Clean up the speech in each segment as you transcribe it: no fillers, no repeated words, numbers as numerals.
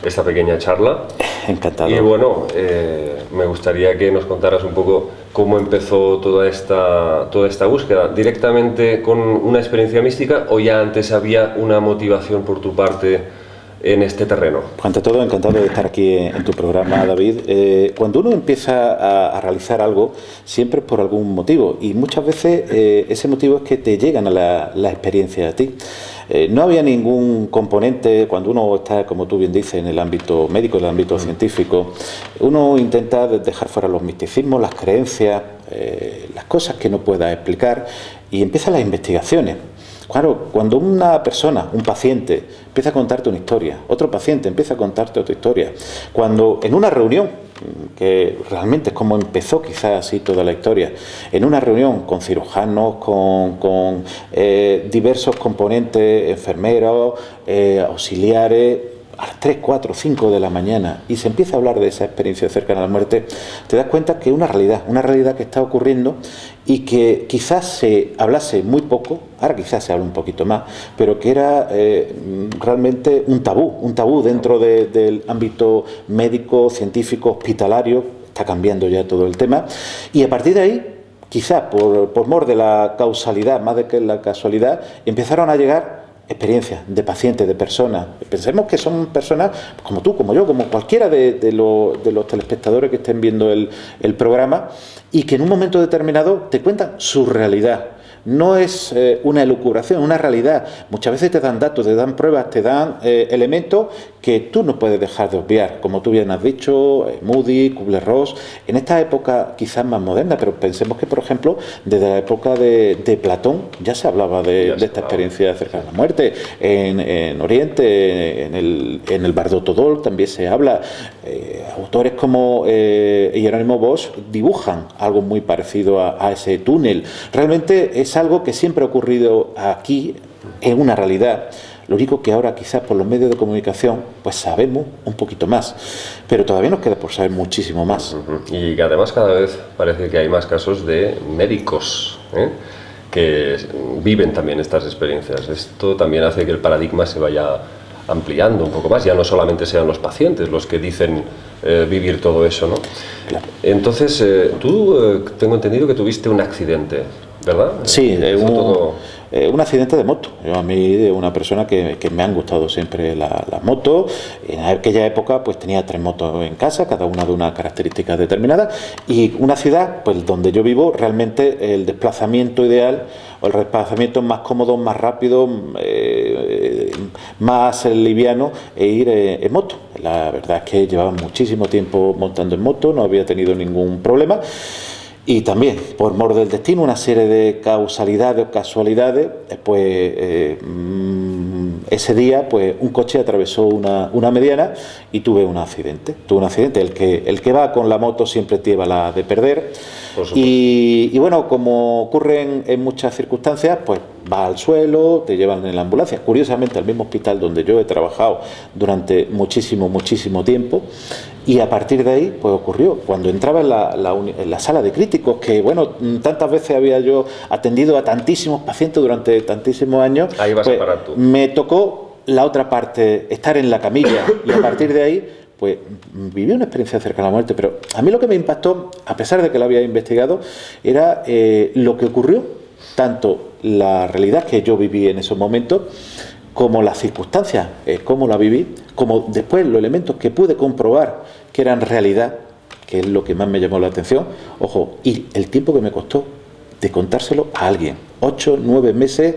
esta pequeña charla. Encantado. Y bueno, me gustaría que nos contaras un poco cómo empezó toda esta búsqueda. ¿Directamente con una experiencia mística o ya antes había una motivación por tu parte en este terreno? Ante todo, encantado de estar aquí en tu programa, David. Cuando uno empieza a realizar algo, siempre es por algún motivo, y muchas veces ese motivo es que te llegan a la experiencia a ti. No había ningún componente. Cuando uno está, como tú bien dices, en el ámbito médico, en el ámbito científico, uno intenta dejar fuera los misticismos, las creencias, las cosas que no pueda explicar, y empiezan las investigaciones. Claro, cuando una persona, un paciente, empieza a contarte una historia, otro paciente empieza a contarte otra historia, cuando en una reunión, que realmente es como empezó quizás así toda la historia, en una reunión con cirujanos, con diversos componentes, enfermeros, auxiliares, a las 3, 4, 5 de la mañana, y se empieza a hablar de esa experiencia cercana a la muerte, te das cuenta que es una realidad que está ocurriendo, y que quizás se hablase muy poco, ahora quizás se habla un poquito más, pero que era realmente un tabú dentro del ámbito médico, científico, hospitalario. Está cambiando ya todo el tema, y a partir de ahí, quizás por mor de la causalidad, más de que la casualidad, empezaron a llegar experiencias de pacientes, de personas. Pensemos que son personas como tú, como yo, como cualquiera de los telespectadores que estén viendo el programa, y que en un momento determinado te cuentan su realidad. No es una elucubración, una realidad. Muchas veces te dan datos, te dan pruebas, te dan elementos que tú no puedes dejar de obviar, como tú bien has dicho, Moody, Kubler-Ross, en esta época quizás más moderna, pero pensemos que, por ejemplo, desde la época de Platón ya se hablaba de esta experiencia cercana a la muerte. En Oriente, en el Bardo Todol también se habla. Autores como Jerónimo Bosch dibujan algo muy parecido a ese túnel. Realmente es algo que siempre ha ocurrido aquí, en una realidad. Lo único que ahora quizás por los medios de comunicación pues sabemos un poquito más, pero todavía nos queda por saber muchísimo más. Y que además cada vez parece que hay más casos de médicos que viven también estas experiencias. Esto también hace que el paradigma se vaya ampliando un poco más, ya no solamente sean los pacientes los que dicen vivir todo eso, ¿no? Claro. Entonces, tú tengo entendido que tuviste un accidente, ¿verdad? Sí, un accidente de moto. Yo, a mí, de una persona que me han gustado siempre las motos. En aquella época pues tenía 3 motos en casa, cada una de una característica determinada, y una ciudad pues donde yo vivo, realmente el desplazamiento ideal, o el desplazamiento más cómodo, más rápido, más liviano, e ir en moto. La verdad es que llevaba muchísimo tiempo montando en moto, no había tenido ningún problema. Y también, por mor del destino, una serie de causalidades o casualidades, pues ese día pues un coche atravesó una mediana y tuve un accidente. El que va con la moto siempre lleva la de perder. Y bueno, como ocurre en muchas circunstancias, pues vas al suelo, te llevan en la ambulancia. Curiosamente, al mismo hospital donde yo he trabajado durante muchísimo tiempo. Y a partir de ahí, pues ocurrió. Cuando entraba en la sala de críticos, que bueno, tantas veces había yo atendido a tantísimos pacientes durante tantísimos años, ahí vas pues, a parar tú. Me tocó la otra parte, estar en la camilla, y a partir de ahí, pues viví una experiencia cercana a la muerte. Pero a mí lo que me impactó, a pesar de que lo había investigado, era lo que ocurrió, tanto la realidad que yo viví en esos momentos, como las circunstancias, cómo la viví, como después los elementos que pude comprobar que eran realidad, que es lo que más me llamó la atención. Ojo, y el tiempo que me costó de contárselo a alguien, 8, 9 meses,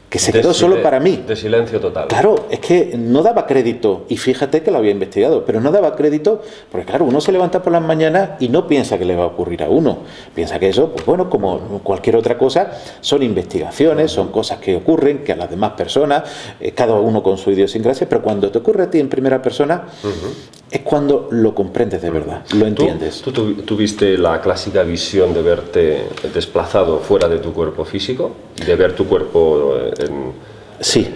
que se quedó solo para mí. De silencio total. Claro, es que no daba crédito, y fíjate que lo había investigado, pero no daba crédito, porque claro, uno se levanta por las mañanas y no piensa que le va a ocurrir a uno, piensa que eso, pues bueno, como cualquier otra cosa, son investigaciones, son cosas que ocurren, que a las demás personas, cada uno con su idiosincrasia, pero cuando te ocurre a ti en primera persona, es cuando lo comprendes de verdad, lo entiendes. ¿Tú tuviste la clásica visión de verte desplazado fuera de tu cuerpo físico, de ver tu cuerpo Sí.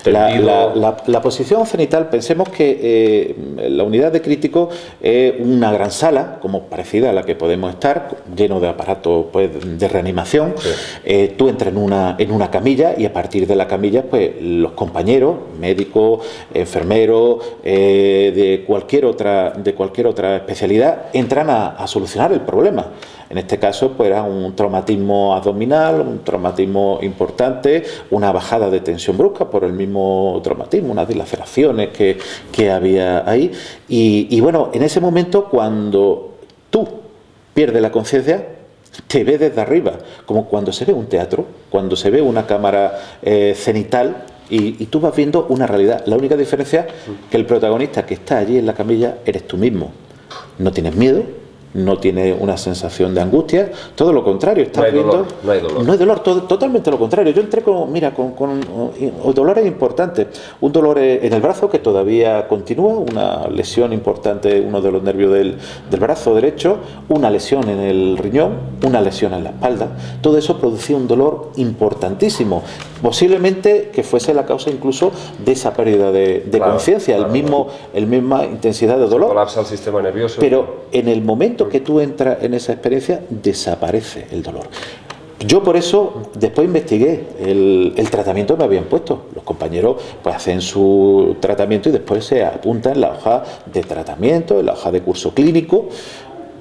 La posición cenital, pensemos que la unidad de crítico es una gran sala, como parecida a la que podemos estar, lleno de aparatos pues, de reanimación. Sí. Tú entras en una camilla y a partir de la camilla, pues los compañeros, médicos, enfermeros, de cualquier otra especialidad, entran a solucionar el problema. En este caso, pues era un traumatismo abdominal, un traumatismo importante, una bajada de tensión brusca por el mismo traumatismo, unas dilaceraciones que había ahí. Y bueno, en ese momento, cuando tú pierdes la conciencia, te ves desde arriba, como cuando se ve un teatro, cuando se ve una cámara cenital, y tú vas viendo una realidad. La única diferencia es que el protagonista que está allí en la camilla eres tú mismo. No tienes miedo, no tienes una sensación de angustia, todo lo contrario, estás viendo... No hay dolor. No hay dolor, totalmente lo contrario. Yo entré con dolores importantes. Un dolor en el brazo que todavía continúa, una lesión importante, uno de los nervios del brazo derecho, una lesión en el riñón, una lesión en la espalda. Todo eso producía un dolor importantísimo. Posiblemente que fuese la causa incluso de esa pérdida de conciencia, el misma intensidad de dolor. Se colapsa el sistema nervioso. Pero en el momento que tú entras en esa experiencia, desaparece el dolor. Yo por eso después investigué el tratamiento que me habían puesto. Los compañeros pues hacen su tratamiento y después se apuntan en la hoja de tratamiento, en la hoja de curso clínico.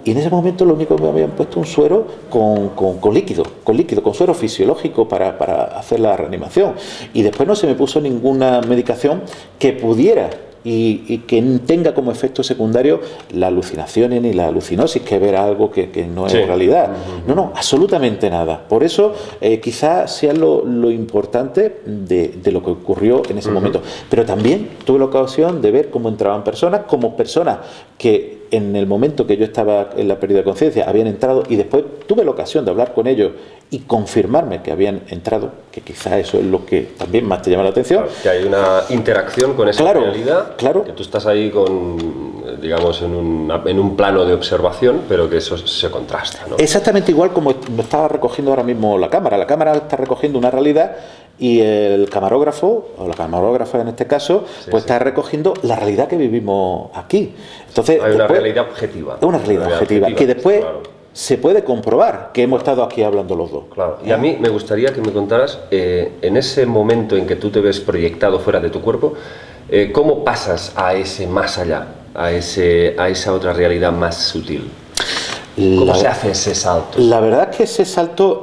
Y en ese momento lo único que me habían puesto un suero con líquido, con suero fisiológico para hacer la reanimación. Y después no se me puso ninguna medicación que pudiera y que tenga como efecto secundario las alucinaciones ni la alucinosis, que ver algo que no es realidad. No, absolutamente nada. Por eso quizás sea lo importante de lo que ocurrió en ese momento. Pero también tuve la ocasión de ver cómo entraban personas, como personas que en el momento que yo estaba en la pérdida de conciencia habían entrado, y después tuve la ocasión de hablar con ellos y confirmarme que habían entrado, que quizás eso es lo que también más te llama la atención. Claro, que hay una interacción con esa realidad, claro. Que tú estás ahí digamos, en un plano de observación, pero que eso se contrasta, ¿no? Exactamente igual como lo está recogiendo ahora mismo la cámara. La cámara está recogiendo una realidad y el camarógrafo, o la camarógrafa en este caso, está recogiendo la realidad que vivimos aquí. Entonces, hay una realidad objetiva. Es una realidad objetiva que después se puede comprobar, que hemos estado aquí hablando los dos. Claro. Y a mí me gustaría que me contaras, en ese momento en que tú te ves proyectado fuera de tu cuerpo, ¿cómo pasas a ese más allá, a esa otra realidad más sutil? ¿Cómo se hace ese salto? La verdad es que ese salto,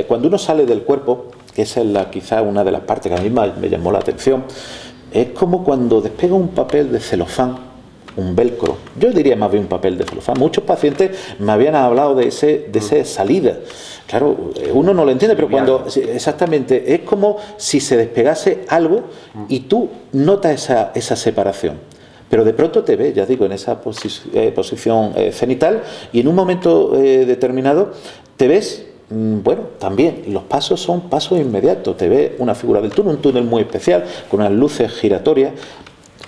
cuando uno sale del cuerpo, que esa es quizá una de las partes que a mí me llamó la atención, es como cuando despega un papel de celofán, un velcro. Yo diría más bien un papel de celofán. Muchos pacientes me habían hablado de esa salida. Claro, uno no lo entiende, pero cuando exactamente es como si se despegase algo y tú notas esa separación. Pero de pronto te ves, ya digo, en esa posición cenital, y en un momento determinado te ves. Bueno, también los pasos son pasos inmediatos. Te ves una figura del túnel, un túnel muy especial, con unas luces giratorias.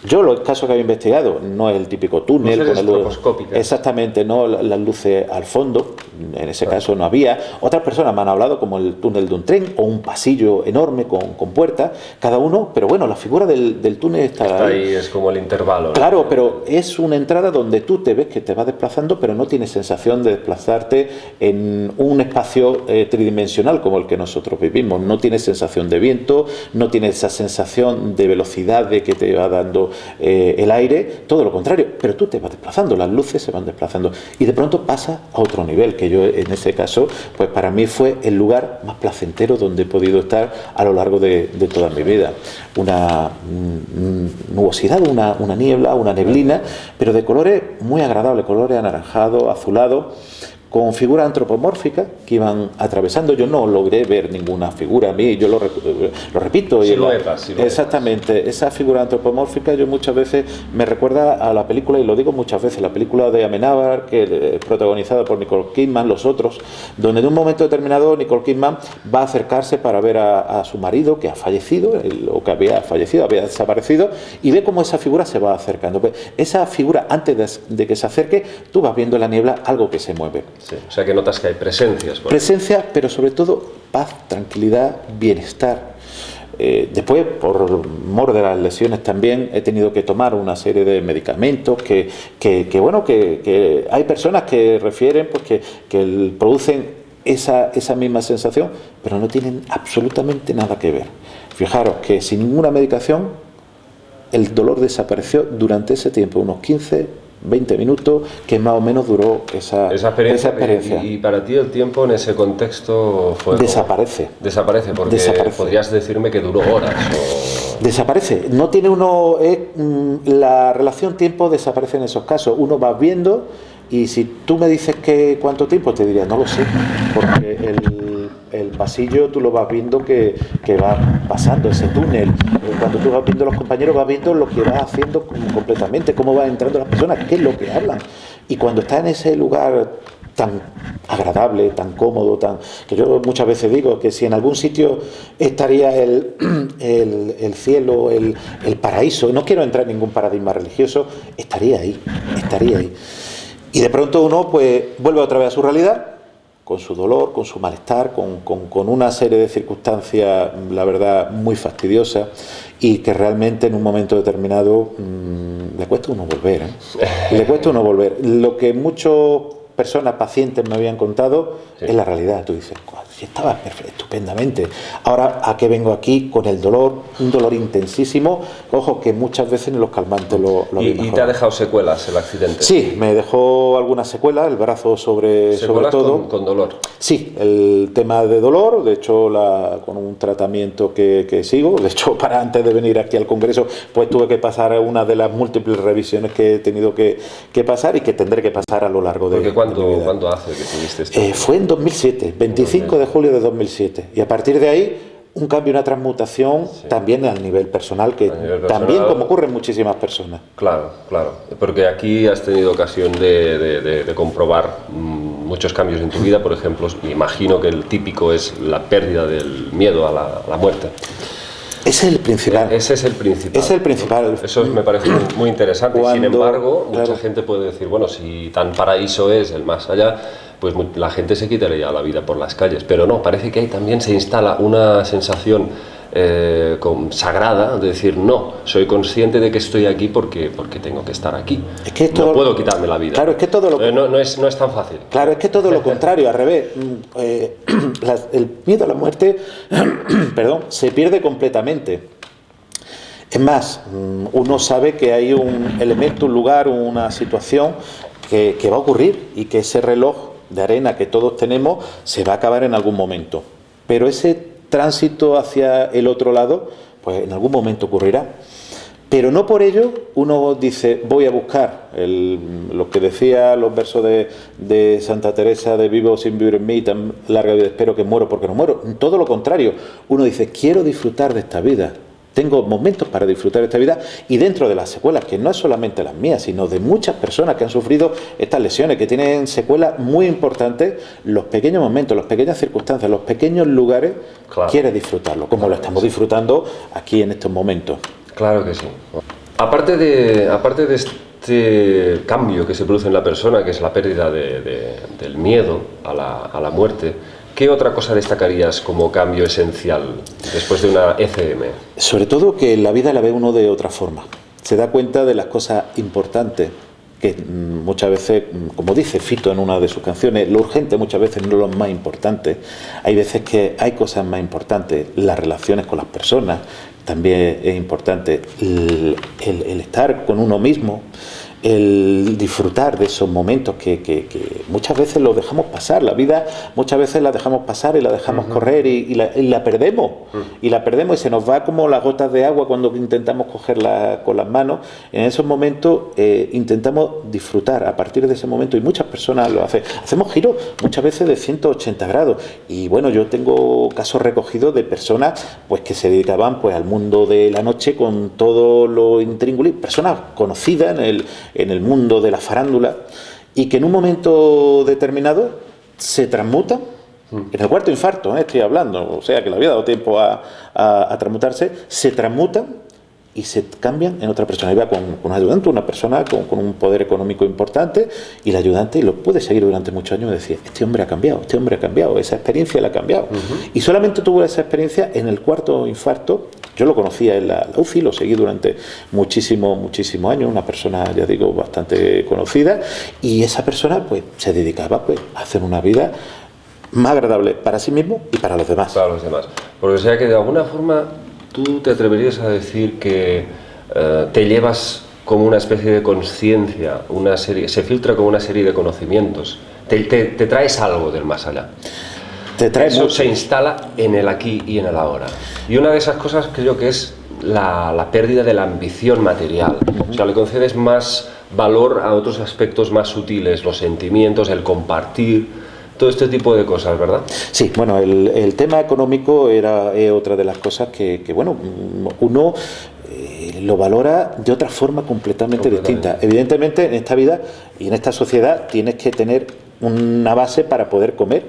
Yo, los casos que había investigado, no es el típico túnel con luces exactamente, no las luces al fondo, en ese caso no había. Otras personas me han hablado como el túnel de un tren o un pasillo enorme con puertas, cada uno, pero bueno, la figura del túnel está ahí, es como el intervalo, ¿no? Claro, pero es una entrada donde tú te ves que te vas desplazando, pero no tienes sensación de desplazarte en un espacio tridimensional como el que nosotros vivimos. No tienes sensación de viento, no tienes esa sensación de velocidad de que te va dando el aire, todo lo contrario, pero tú te vas desplazando, las luces se van desplazando y de pronto pasa a otro nivel, que yo en ese caso, pues para mí fue el lugar más placentero donde he podido estar a lo largo de toda mi vida. Una nubosidad, una niebla, una neblina, pero de colores muy agradables, colores anaranjados, azulados, con figuras antropomórficas que iban atravesando. Yo no logré ver ninguna figura a mí, yo lo repito. Siluetas. Exactamente, esa figura antropomórfica yo muchas veces me recuerda a la película, y lo digo muchas veces, la película de Amenábar, que es protagonizada por Nicole Kidman, Los Otros, donde en un momento determinado Nicole Kidman va a acercarse para ver a su marido que ha fallecido, o que había fallecido, había desaparecido, y ve cómo esa figura se va acercando. Pues esa figura, antes de que se acerque, tú vas viendo en la niebla algo que se mueve. Sí, o sea que notas que hay presencias. Presencia, pero sobre todo paz, tranquilidad, bienestar. Después, por mor de las lesiones también, he tenido que tomar una serie de medicamentos que hay personas que refieren pues, que producen esa misma sensación, pero no tienen absolutamente nada que ver. Fijaros que sin ninguna medicación el dolor desapareció durante ese tiempo, unos 15-20 minutos, que más o menos duró esa experiencia. Y para ti el tiempo en ese contexto fue... Desaparece. Desaparece, porque podrías decirme que duró horas o... Desaparece. No tiene uno... la relación tiempo desaparece en esos casos. Uno va viendo y si tú me dices que cuánto tiempo, te diría, no lo sé, porque el pasillo tú lo vas viendo que va pasando ese túnel. Cuando tú vas viendo a los compañeros, vas viendo lo que va haciendo completamente, cómo van entrando las personas, qué es lo que hablan. Y cuando está en ese lugar tan agradable, tan cómodo, que yo muchas veces digo que si en algún sitio estaría el cielo, el paraíso, no quiero entrar en ningún paradigma religioso, estaría ahí. Y de pronto uno pues vuelve otra vez a su realidad, con su dolor, con su malestar, con una serie de circunstancias, la verdad, muy fastidiosas, y que realmente en un momento determinado le cuesta a uno volver, Le cuesta a uno volver. Lo que muchas personas, pacientes, me habían contado, sí, es la realidad. Tú dices, si estaba estupendamente. Ahora, ¿a qué vengo aquí? Con el dolor, un dolor intensísimo. Ojo, que muchas veces en los calmantes lo ¿Y te ha dejado secuelas el accidente? Sí, me dejó algunas secuelas, el brazo sobre todo. Con dolor. Sí, el tema de dolor, de hecho, con un tratamiento que sigo. De hecho, para antes de venir aquí al Congreso, pues tuve que pasar una de las múltiples revisiones que he tenido que pasar y que tendré que pasar a lo largo de mi vida. ¿Cuándo hace que tuviste esto? Fue en 2007, 25 de julio de 2007. Y a partir de ahí, un cambio, una transmutación, sí, también a nivel personal, también como ocurre en muchísimas personas. Claro, porque aquí has tenido ocasión de comprobar muchos cambios en tu vida. Por ejemplo, me imagino que el típico es la pérdida del miedo a la muerte. Ese es el principal. Ese es el principal. Eso me parece muy interesante. Sin embargo, mucha gente puede decir, bueno, si tan paraíso es el más allá, pues la gente se quitaría la vida por las calles. Pero no, parece que ahí también se instala una sensación sagrada de decir, no, soy consciente de que estoy aquí porque tengo que estar aquí. Es que no puedo quitarme la vida. Claro, es que todo lo no es tan fácil. Claro, es que todo lo contrario, al revés. El miedo a la muerte perdón, se pierde completamente. Es más, uno sabe que hay un elemento, un lugar, una situación que va a ocurrir y que ese reloj de arena que todos tenemos se va a acabar en algún momento. Pero ese tránsito hacia el otro lado, pues en algún momento ocurrirá. Pero no por ello uno dice, voy a buscar lo que decía los versos de Santa Teresa, de vivo sin vivir en mí, tan larga vida espero que muero porque no muero. Todo lo contrario, uno dice, quiero disfrutar de esta vida. Tengo momentos para disfrutar de esta vida, y dentro de las secuelas, que no es solamente las mías, sino de muchas personas que han sufrido estas lesiones, que tienen secuelas muy importantes, los pequeños momentos, las pequeñas circunstancias, los pequeños lugares, claro, quieres disfrutarlo, como lo estamos disfrutando aquí en estos momentos. Claro que sí. Aparte de este cambio que se produce en la persona, que es la pérdida del miedo a la muerte, ¿qué otra cosa destacarías como cambio esencial después de una ECM? Sobre todo que la vida la ve uno de otra forma. Se da cuenta de las cosas importantes, que muchas veces, como dice Fito en una de sus canciones, lo urgente muchas veces no es lo más importante. Hay veces que hay cosas más importantes, las relaciones con las personas también es importante, el estar con uno mismo, el disfrutar de esos momentos que muchas veces los dejamos pasar. La vida muchas veces la dejamos pasar y la dejamos correr y la perdemos. Y la perdemos y se nos va como las gotas de agua cuando intentamos cogerla con las manos. En esos momentos intentamos disfrutar a partir de ese momento, y muchas personas lo hacen. Hacemos giros muchas veces de 180 grados. Y bueno, yo tengo casos recogidos de personas pues que se dedicaban pues al mundo de la noche con todo lo intríngulis, personas conocidas en el mundo de la farándula, y que en un momento determinado se transmutan, en el cuarto infarto, estoy hablando, o sea que le había dado tiempo a transmutarse, se transmutan y se cambian en otra persona. Iba con un ayudante, una persona con un poder económico importante, y el ayudante, y lo pude seguir durante muchos años, me decía, este hombre ha cambiado, esa experiencia la ha cambiado. Y solamente tuvo esa experiencia en el cuarto infarto. Yo lo conocía en la UCI, lo seguí durante muchísimos años, una persona, ya digo, bastante conocida, y esa persona pues se dedicaba pues a hacer una vida más agradable para sí mismo y para los demás. Para los demás. Porque o sea que de alguna forma tú te atreverías a decir que te llevas como una especie de conciencia, se filtra como una serie de conocimientos, te traes algo del más allá. Eso se instala en el aquí y en el ahora. Y una de esas cosas creo que es la pérdida de la ambición material. O sea, le concedes más valor a otros aspectos más sutiles, los sentimientos, el compartir, todo este tipo de cosas, ¿verdad? Sí, bueno, el tema económico es otra de las cosas que bueno, uno lo valora de otra forma completamente distinta. Evidentemente, en esta vida y en esta sociedad tienes que tener una base para poder comer.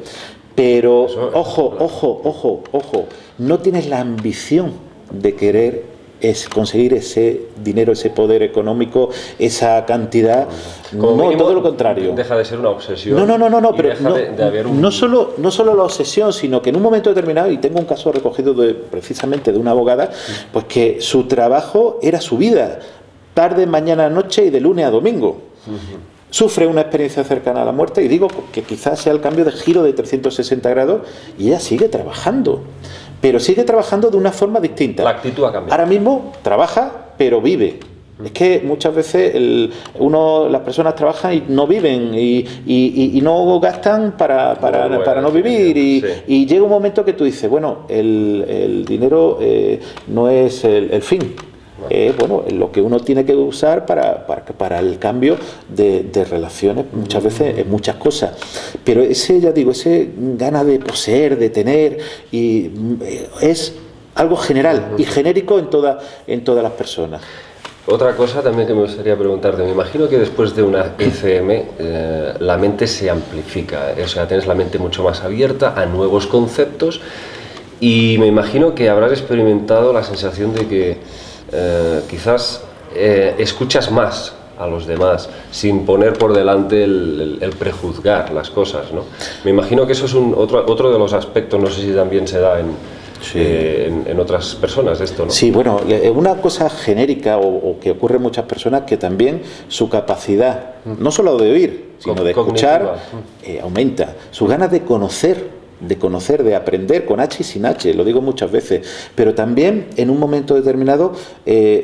Pero, ojo, no tienes la ambición de querer conseguir ese dinero, ese poder económico, esa cantidad. No, todo lo contrario. Deja de ser una obsesión. No, pero no solo la obsesión, sino que en un momento determinado, y tengo un caso recogido precisamente de una abogada, pues que su trabajo era su vida, tarde, mañana, noche y de lunes a domingo. Sufre una experiencia cercana a la muerte, y digo que quizás sea el cambio de giro de 360 grados, y ella sigue trabajando, pero sigue trabajando de una forma distinta. La actitud ha cambiado. Ahora mismo trabaja, pero vive. Es que muchas veces las personas trabajan y no viven y no gastan para no vivir, y llega un momento que tú dices, bueno, el dinero no es el fin. Bueno, lo que uno tiene que usar para el cambio de relaciones, muchas veces en muchas cosas, pero ese gana de poseer, de tener, y es algo general y genérico en todas las personas. Otra cosa también que me gustaría preguntarte, me imagino que después de una ECM la mente se amplifica, o sea, tienes la mente mucho más abierta a nuevos conceptos, y me imagino que habrás experimentado la sensación de que quizás escuchas más a los demás sin poner por delante el prejuzgar las cosas, ¿no? Me imagino que eso es otro de los aspectos, no sé si también se da en otras personas esto, ¿no? Sí, bueno, una cosa genérica o que ocurre en muchas personas, que también su capacidad, no solo de oír, sino de escuchar, aumenta. Sus ganas de conocer, de aprender, con H y sin H, lo digo muchas veces, pero también en un momento determinado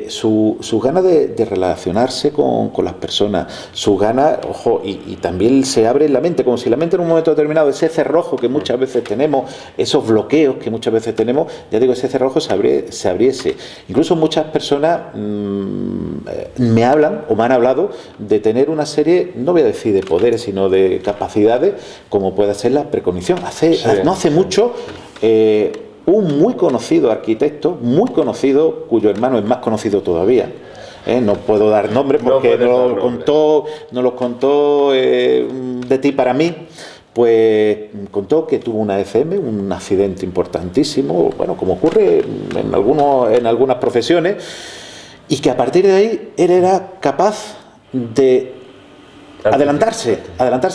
sus ganas de relacionarse con las personas, sus ganas, y también se abre la mente, como si la mente en un momento determinado, ese cerrojo que muchas veces tenemos, esos bloqueos que muchas veces tenemos, ya digo, ese cerrojo se abriese. Incluso muchas personas me hablan o me han hablado de tener una serie, no voy a decir de poderes, sino de capacidades, como puede ser la precognición. No hace mucho, un muy conocido arquitecto, muy conocido, cuyo hermano es más conocido todavía, no puedo dar nombre porque nos lo contó de ti para mí, pues contó que tuvo una ECM, un accidente importantísimo, bueno, como ocurre en algunas profesiones, y que a partir de ahí él era capaz de adelantarse.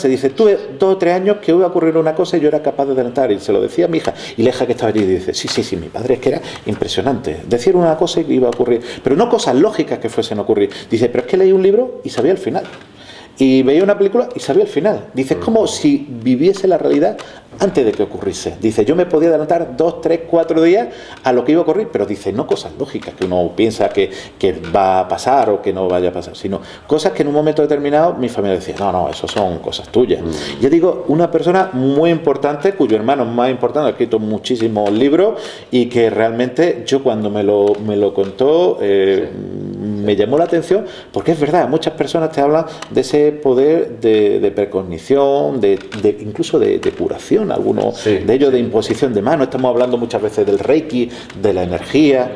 Dice, tuve 2 o 3 años que iba a ocurrir una cosa y yo era capaz de adelantar, y se lo decía a mi hija, y la hija que estaba allí dice, sí, mi padre, es que era impresionante, decir una cosa y iba a ocurrir, pero no cosas lógicas que fuesen a ocurrir. Dice, pero es que leí un libro y sabía el final, y veía una película y sabía el final. Dice, es como si viviese la realidad antes de que ocurriese. Dice, yo me podía adelantar 2, 3, 4 días a lo que iba a ocurrir, pero dice, no cosas lógicas que uno piensa que va a pasar o que no vaya a pasar, sino cosas que en un momento determinado mi familia decía, no, eso son cosas tuyas. Yo digo, una persona muy importante, cuyo hermano más importante, ha escrito muchísimos libros, y que realmente yo cuando me lo contó, me llamó la atención, porque es verdad, muchas personas te hablan de ese poder de precognición, incluso de curación, algunos de ellos de imposición de mano. Estamos hablando muchas veces del Reiki, de la energía,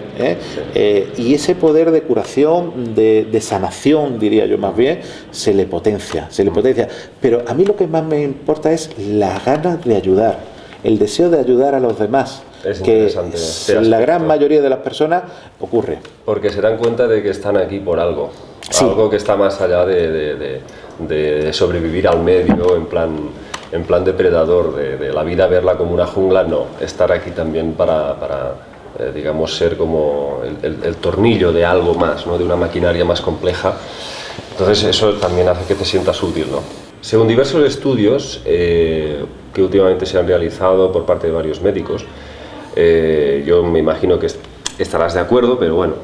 y ese poder de curación, de sanación, diría yo más bien, se le potencia. Pero a mí lo que más me importa es las ganas de ayudar, el deseo de ayudar a los demás. Es que interesante. la gran mayoría de las personas ocurre. Porque se dan cuenta de que están aquí por algo. Sí. Algo que está más allá de sobrevivir al medio en plan depredador, de la vida verla como una jungla, no. Estar aquí también para digamos, ser como el tornillo de algo más, ¿no? De una maquinaria más compleja. Entonces eso también hace que te sientas útil, ¿no? Según diversos estudios que últimamente se han realizado por parte de varios médicos, yo me imagino que estarás de acuerdo, pero bueno,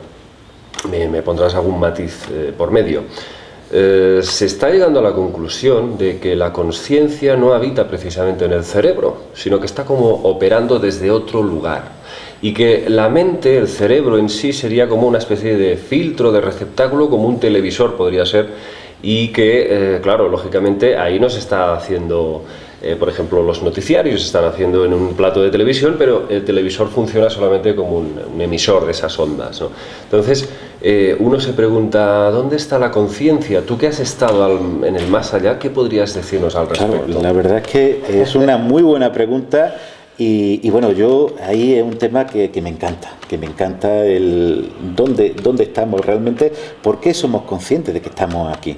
me pondrás algún matiz por medio. Se está llegando a la conclusión de que la consciencia no habita precisamente en el cerebro, sino que está como operando desde otro lugar. Y que la mente, el cerebro en sí, sería como una especie de filtro, de receptáculo, como un televisor podría ser, y que, claro, lógicamente ahí no se está haciendo, por ejemplo, los noticiarios se están haciendo en un plato de televisión, pero el televisor funciona solamente como un emisor de esas ondas, ¿no? Entonces, uno se pregunta, ¿dónde está la conciencia? Tú que has estado en el más allá, ¿qué podrías decirnos al respecto? Claro, la verdad es que es una muy buena pregunta. Y bueno, yo ahí es un tema que me encanta el dónde estamos realmente, por qué somos conscientes de que estamos aquí.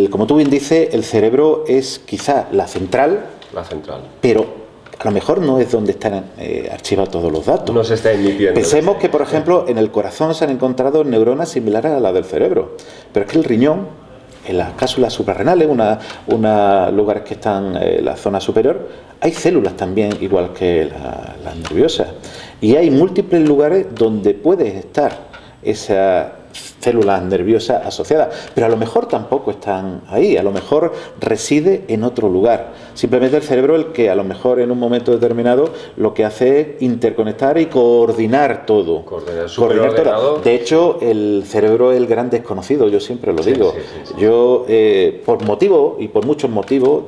Como tú bien dices, el cerebro es quizá la central, pero a lo mejor no es donde están archivados todos los datos. No se está emitiendo. Pensemos que, por ejemplo, en el corazón se han encontrado neuronas similares a las del cerebro, pero es que el riñón, en las cápsulas suprarrenales, unos lugares que están en la zona superior, hay células también, igual que las nerviosas. Y hay múltiples lugares donde puede estar esa células nerviosas asociadas, pero a lo mejor tampoco están ahí, a lo mejor reside en otro lugar. Simplemente el cerebro el que a lo mejor en un momento determinado lo que hace es interconectar y coordinar todo. Coordinar todo. De hecho, el cerebro es el gran desconocido, yo siempre lo digo. Sí. Yo, por motivos y por muchos motivos,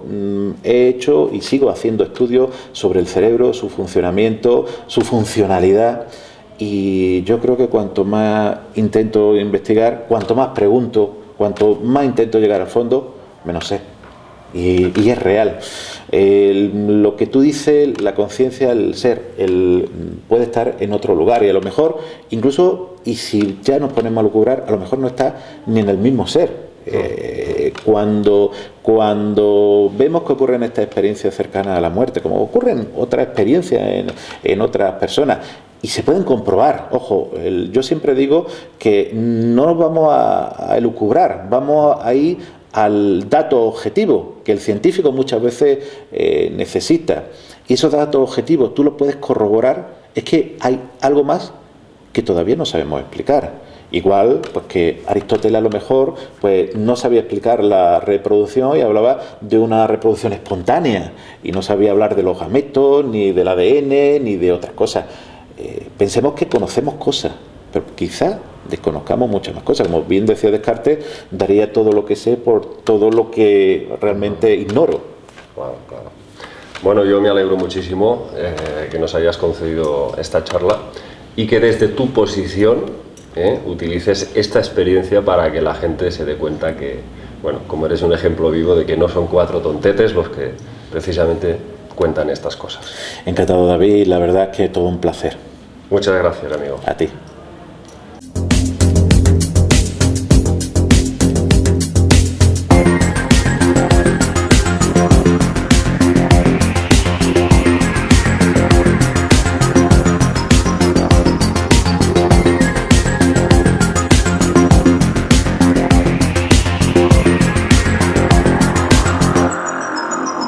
he hecho y sigo haciendo estudios sobre el cerebro, su funcionamiento, su funcionalidad. Y yo creo que cuanto más intento investigar, cuanto más pregunto, cuanto más intento llegar al fondo, menos sé. Y es real. Lo que tú dices, la conciencia, el ser, puede estar en otro lugar. Y a lo mejor, incluso, y si ya nos ponemos a lucubrar, a lo mejor no está ni en el mismo ser. Cuando vemos que ocurren estas experiencias cercanas a la muerte, como ocurren otras experiencias en otras personas, y se pueden comprobar, ojo, yo siempre digo que no nos vamos a elucubrar, vamos a ir al dato objetivo que el científico muchas veces necesita, y esos datos objetivos tú los puedes corroborar. Es que hay algo más que todavía no sabemos explicar. Igual, pues que Aristóteles a lo mejor pues no sabía explicar la reproducción y hablaba de una reproducción espontánea y no sabía hablar de los gametos, ni del ADN, ni de otras cosas. Pensemos que conocemos cosas, pero quizá desconozcamos muchas más cosas. Como bien decía Descartes, daría todo lo que sé por todo lo que realmente ignoro. Claro. Bueno, yo me alegro muchísimo que nos hayas concedido esta charla y que desde tu posición utilices esta experiencia para que la gente se dé cuenta que, bueno, como eres un ejemplo vivo de que no son 4 tontetes los que precisamente cuentan estas cosas. Encantado, David, la verdad es que todo un placer. Muchas gracias, amigo. A ti.